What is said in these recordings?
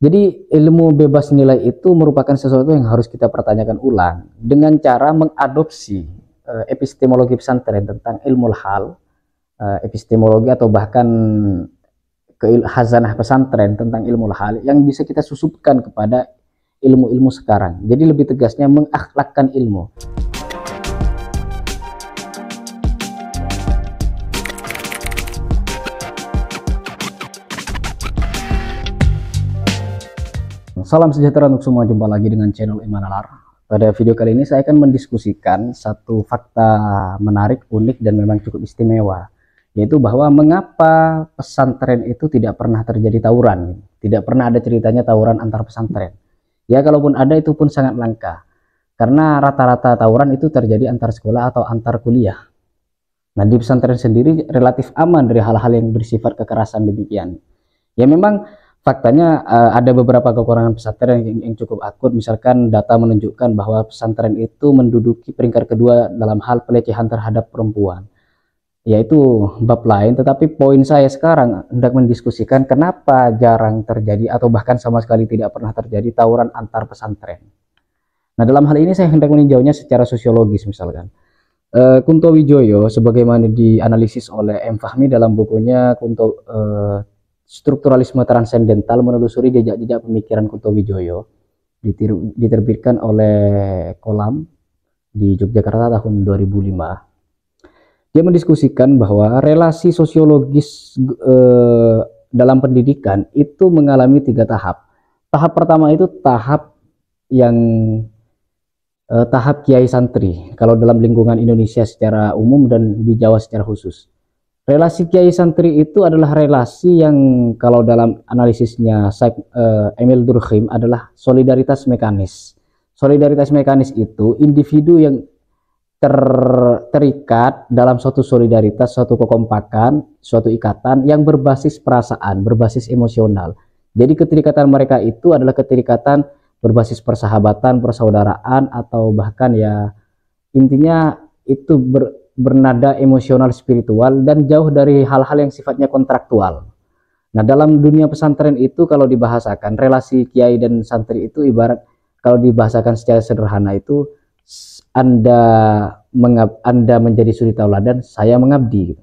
Jadi ilmu bebas nilai itu merupakan sesuatu yang harus kita pertanyakan ulang dengan cara mengadopsi epistemologi pesantren tentang ilmu hal, epistemologi atau bahkan hazanah pesantren tentang ilmu hal yang bisa kita susupkan kepada ilmu-ilmu sekarang. Jadi lebih tegasnya mengakhlakkan ilmu. Salam sejahtera untuk semua, jumpa lagi dengan channel Iman Nalar. Pada video kali ini saya akan mendiskusikan satu fakta menarik, unik, dan memang cukup istimewa, yaitu bahwa mengapa pesantren itu tidak pernah terjadi tawuran, tidak pernah ada ceritanya tawuran antar pesantren. Ya, kalaupun ada itu pun sangat langka, karena rata-rata tawuran itu terjadi antar sekolah atau antar kuliah. Nah, di pesantren sendiri relatif aman dari hal-hal yang bersifat kekerasan demikian. Ya, memang faktanya ada beberapa kekurangan pesantren yang cukup akut. Misalkan data menunjukkan bahwa pesantren itu menduduki peringkat kedua dalam hal pelecehan terhadap perempuan, yaitu bab lain. Tetapi poin saya sekarang hendak mendiskusikan kenapa jarang terjadi atau bahkan sama sekali tidak pernah terjadi tawuran antar pesantren. Nah, dalam hal ini saya hendak meninjaunya secara sosiologis. Misalkan Kunto Wijoyo, sebagaimana dianalisis oleh M. Fahmi dalam bukunya Strukturalisme Transendental, menelusuri jejak-jejak pemikiran Kunto Wijoyo, diterbitkan oleh Kolam di Yogyakarta tahun 2005. Dia mendiskusikan bahwa relasi sosiologis dalam pendidikan itu mengalami 3 tahap. Tahap pertama itu tahap kiai santri, kalau dalam lingkungan Indonesia secara umum dan di Jawa secara khusus. Relasi kiai santri itu adalah relasi yang kalau dalam analisisnya Emil Durkheim adalah solidaritas mekanis. Solidaritas mekanis itu individu yang terikat dalam suatu solidaritas, suatu kekompakan, suatu ikatan yang berbasis perasaan, berbasis emosional. Jadi keterikatan mereka itu adalah keterikatan berbasis persahabatan, persaudaraan, atau bahkan ya intinya itu bernada emosional spiritual dan jauh dari hal-hal yang sifatnya kontraktual. Nah, dalam dunia pesantren itu kalau dibahasakan relasi kiai dan santri itu ibarat, kalau dibahasakan secara sederhana itu Anda menjadi suri tauladan, saya mengabdi.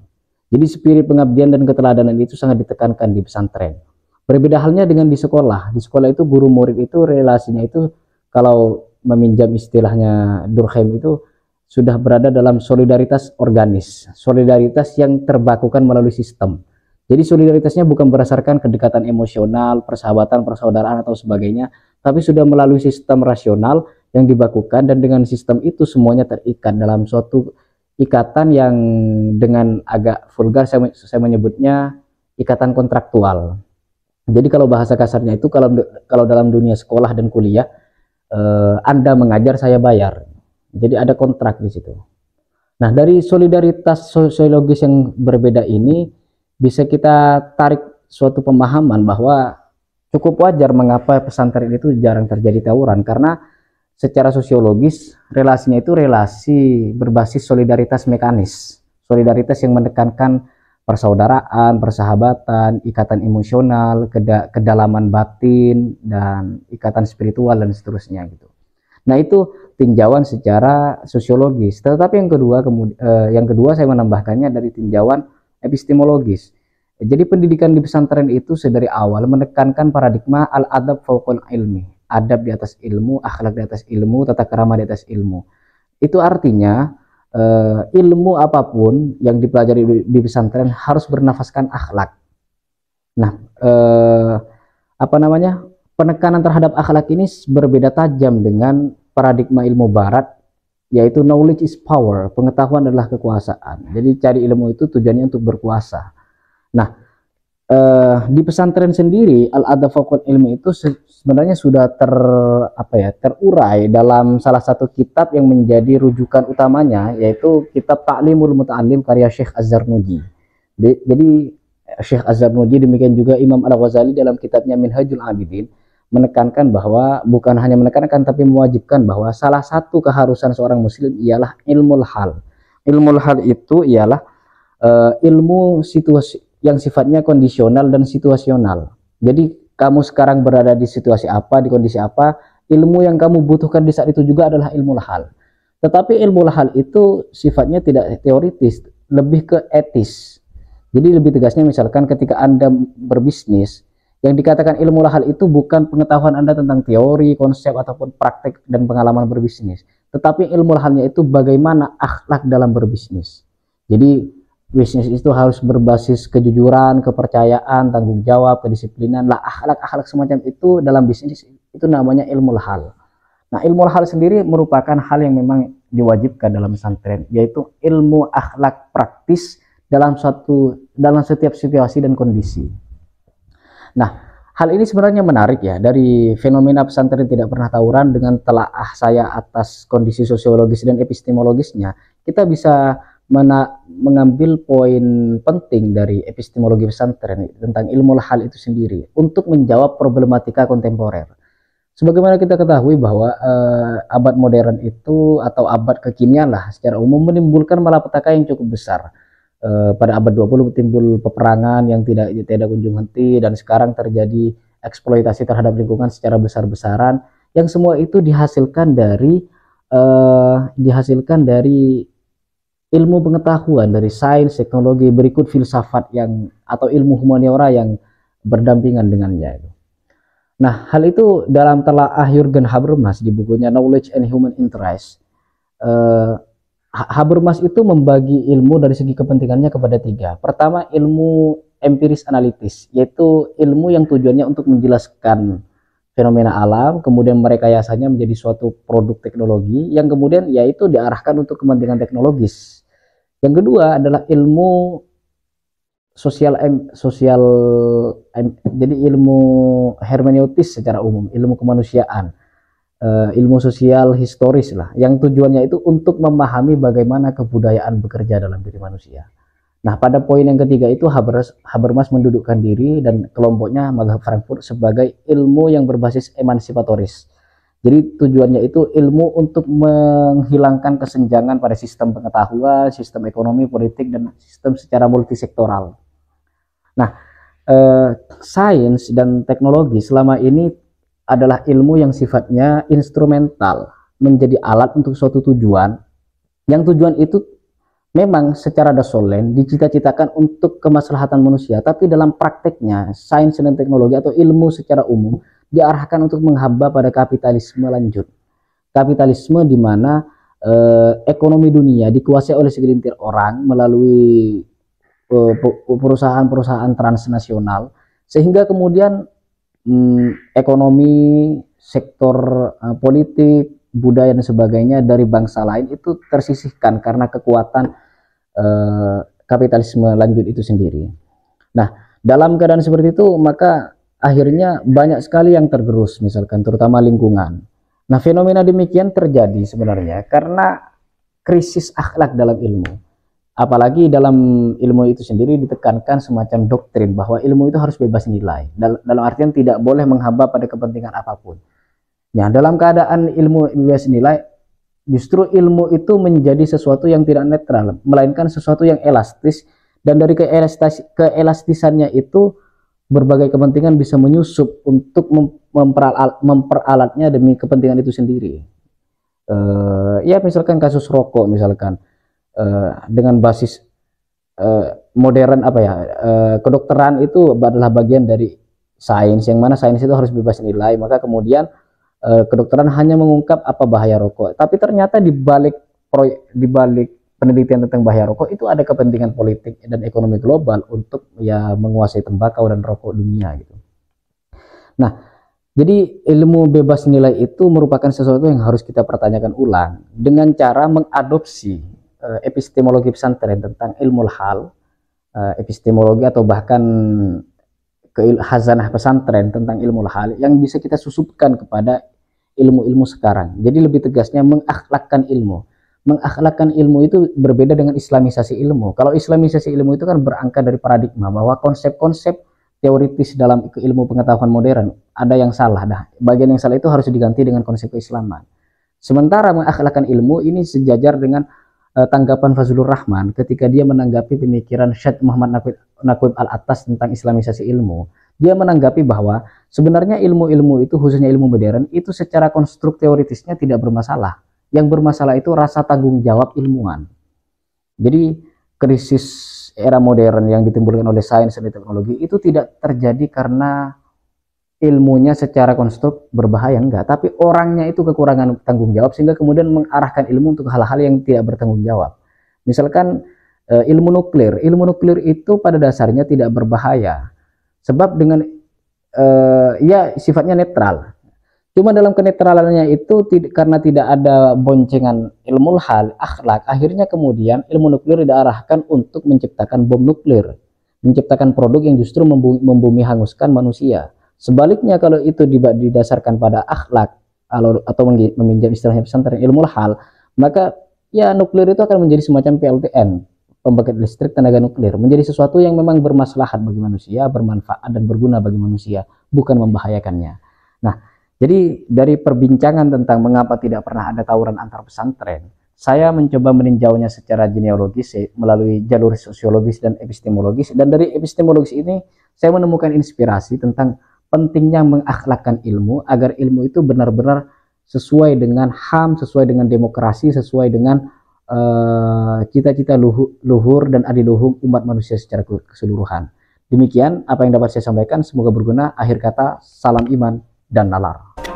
Jadi spirit pengabdian dan keteladanan itu sangat ditekankan di pesantren. Berbeda halnya dengan di sekolah. Di sekolah itu guru murid itu relasinya itu kalau meminjam istilahnya Durkheim itu sudah berada dalam solidaritas organis, solidaritas yang terbakukan melalui sistem. Jadi solidaritasnya bukan berdasarkan kedekatan emosional, persahabatan, persaudaraan atau sebagainya, tapi sudah melalui sistem rasional yang dibakukan, dan dengan sistem itu semuanya terikat dalam suatu ikatan yang dengan agak vulgar saya menyebutnya ikatan kontraktual. Jadi kalau bahasa kasarnya itu kalau dalam dunia sekolah dan kuliah, Anda mengajar, saya bayar. Jadi ada kontrak di situ. Nah, dari solidaritas sosiologis yang berbeda ini bisa kita tarik suatu pemahaman bahwa cukup wajar mengapa pesantren itu jarang terjadi tawuran, karena secara sosiologis relasinya itu relasi berbasis solidaritas mekanis. Solidaritas yang menekankan persaudaraan, persahabatan, ikatan emosional, kedalaman batin, dan ikatan spiritual dan seterusnya gitu. Nah, itu tinjauan secara sosiologis. Tetapi yang kedua saya menambahkannya dari tinjauan epistemologis. Jadi pendidikan di pesantren itu sedari awal menekankan paradigma al-adab fauqal ilmi, adab di atas ilmu, akhlak di atas ilmu, tata krama di atas ilmu. Itu artinya ilmu apapun yang dipelajari di pesantren harus bernafaskan akhlak. Nah, penekanan terhadap akhlak ini berbeda tajam dengan paradigma ilmu barat, yaitu knowledge is power, pengetahuan adalah kekuasaan. Jadi cari ilmu itu tujuannya untuk berkuasa. Nah, di pesantren sendiri al-adab fauqal ilmi itu sebenarnya sudah terurai dalam salah satu kitab yang menjadi rujukan utamanya, yaitu kitab Ta'limul Muta'allim karya Syekh Az-Zarnuji. Jadi Syekh Az-Zarnuji, demikian juga Imam Al-Ghazali dalam kitabnya Minhajul Abidin, menekankan bahwa, bukan hanya menekankan tapi mewajibkan bahwa salah satu keharusan seorang muslim ialah ilmu hal. Ilmu hal itu ialah ilmu situasi yang sifatnya kondisional dan situasional. Jadi kamu sekarang berada di situasi apa, di kondisi apa, ilmu yang kamu butuhkan di saat itu juga adalah ilmu lahal. Tetapi ilmu lahal itu sifatnya tidak teoritis, lebih ke etis. Jadi lebih tegasnya misalkan ketika Anda berbisnis, yang dikatakan ilmu lahal itu bukan pengetahuan Anda tentang teori, konsep, ataupun praktek dan pengalaman berbisnis. Tetapi ilmu lahalnya itu bagaimana akhlak dalam berbisnis. Jadi bisnis itu harus berbasis kejujuran, kepercayaan, tanggung jawab, kedisiplinan. Lah akhlak-akhlak semacam itu dalam bisnis itu namanya ilmu lahal. Nah, ilmu lahal sendiri merupakan hal yang memang diwajibkan dalam pesantren, yaitu ilmu akhlak praktis dalam setiap situasi dan kondisi. Nah, hal ini sebenarnya menarik ya, dari fenomena pesantren tidak pernah tawuran dengan telaah saya atas kondisi sosiologis dan epistemologisnya, kita bisa mengambil poin penting dari epistemologi pesantren tentang ilmu lahal itu sendiri untuk menjawab problematika kontemporer. Sebagaimana kita ketahui bahwa abad modern itu atau abad kekinian lah secara umum menimbulkan malapetaka yang cukup besar. Pada abad 20 timbul peperangan yang tidak kunjung henti, dan sekarang terjadi eksploitasi terhadap lingkungan secara besar-besaran, yang semua itu dihasilkan dari ilmu pengetahuan, dari sains, teknologi, berikut filsafat atau ilmu humaniora yang berdampingan dengannya. Nah, hal itu dalam telaah Jürgen Habermas di bukunya Knowledge and Human Interest. Habermas itu membagi ilmu dari segi kepentingannya kepada 3. Pertama, ilmu empiris analitis, yaitu ilmu yang tujuannya untuk menjelaskan fenomena alam, kemudian merekayasanya menjadi suatu produk teknologi, yang kemudian yaitu diarahkan untuk kepentingan teknologis. Yang kedua adalah ilmu jadi ilmu hermeneutis secara umum, ilmu kemanusiaan, ilmu sosial historis lah, yang tujuannya itu untuk memahami bagaimana kebudayaan bekerja dalam diri manusia. Nah, pada poin yang ketiga itu Habermas mendudukkan diri dan kelompoknya Mazhab Frankfurt sebagai ilmu yang berbasis emansipatoris. Jadi tujuannya itu ilmu untuk menghilangkan kesenjangan pada sistem pengetahuan, sistem ekonomi, politik, dan sistem secara multisektoral. Nah, sains dan teknologi selama ini adalah ilmu yang sifatnya instrumental, menjadi alat untuk suatu tujuan, yang tujuan itu memang secara dasolen dicita-citakan untuk kemaslahatan manusia, tapi dalam prakteknya sains dan teknologi atau ilmu secara umum diarahkan untuk menghamba pada kapitalisme lanjut. Kapitalisme di mana ekonomi dunia dikuasai oleh segelintir orang melalui perusahaan-perusahaan transnasional, sehingga kemudian ekonomi, sektor politik, budaya dan sebagainya dari bangsa lain itu tersisihkan karena kekuatan kapitalisme lanjut itu sendiri. Nah, dalam keadaan seperti itu maka akhirnya banyak sekali yang tergerus, misalkan terutama lingkungan. Nah, fenomena demikian terjadi sebenarnya karena krisis akhlak dalam ilmu. Apalagi dalam ilmu itu sendiri ditekankan semacam doktrin bahwa ilmu itu harus bebas nilai, dalam artian tidak boleh menghamba pada kepentingan apapun. Ya, dalam keadaan ilmu bebas nilai, justru ilmu itu menjadi sesuatu yang tidak netral, melainkan sesuatu yang elastis, dan dari keelastisannya itu berbagai kepentingan bisa menyusup untuk memperalatnya demi kepentingan itu sendiri. Ya, misalkan kasus rokok misalkan, dengan basis modern kedokteran itu adalah bagian dari sains, yang mana sains itu harus bebas nilai, maka kemudian kedokteran hanya mengungkap apa bahaya rokok, tapi ternyata di balik penelitian tentang bahaya rokok itu ada kepentingan politik dan ekonomi global untuk menguasai tembakau dan rokok dunia gitu. Nah, jadi ilmu bebas nilai itu merupakan sesuatu yang harus kita pertanyakan ulang dengan cara mengadopsi epistemologi pesantren tentang ilmu lahal, epistemologi atau bahkan khazanah pesantren tentang ilmu lahal yang bisa kita susupkan kepada ilmu-ilmu sekarang. Jadi lebih tegasnya mengakhlakkan ilmu. Mengakhlakkan ilmu itu berbeda dengan islamisasi ilmu. Kalau islamisasi ilmu itu kan berangkat dari paradigma bahwa konsep-konsep teoritis dalam ilmu pengetahuan modern ada yang salah. Nah, bagian yang salah itu harus diganti dengan konsep keislaman. Sementara mengakhlakkan ilmu ini sejajar dengan tanggapan Fazlur Rahman ketika dia menanggapi pemikiran Syekh Muhammad Naqib Al-Attas tentang islamisasi ilmu. Dia menanggapi bahwa sebenarnya ilmu-ilmu itu, khususnya ilmu modern, itu secara konstruk teoritisnya tidak bermasalah. Yang bermasalah itu rasa tanggung jawab ilmuwan. Jadi krisis era modern yang ditimbulkan oleh sains dan teknologi itu tidak terjadi karena ilmunya secara konstruk berbahaya, enggak, tapi orangnya itu kekurangan tanggung jawab sehingga kemudian mengarahkan ilmu untuk hal-hal yang tidak bertanggung jawab. Misalkan ilmu nuklir itu pada dasarnya tidak berbahaya sebab dengan ya sifatnya netral. Cuma dalam kenetralannya itu karena tidak ada boncengan ilmu hal akhlak, akhirnya kemudian ilmu nuklir diarahkan untuk menciptakan bom nuklir, menciptakan produk yang justru membumi hanguskan manusia. Sebaliknya kalau itu didasarkan pada akhlak atau meminjam istilahnya pesantren ilmu hal, maka ya nuklir itu akan menjadi semacam PLTN, pembangkit listrik tenaga nuklir, menjadi sesuatu yang memang bermaslahat bagi manusia, bermanfaat dan berguna bagi manusia, bukan membahayakannya. Nah, jadi dari perbincangan tentang mengapa tidak pernah ada tawuran antar pesantren, saya mencoba meninjaunya secara genealogis melalui jalur sosiologis dan epistemologis, dan dari epistemologis ini saya menemukan inspirasi tentang pentingnya mengakhlakkan ilmu agar ilmu itu benar-benar sesuai dengan HAM, sesuai dengan demokrasi, sesuai dengan cita-cita luhur dan adiluhung umat manusia secara keseluruhan. Demikian apa yang dapat saya sampaikan, semoga berguna. Akhir kata, salam iman dan nalar.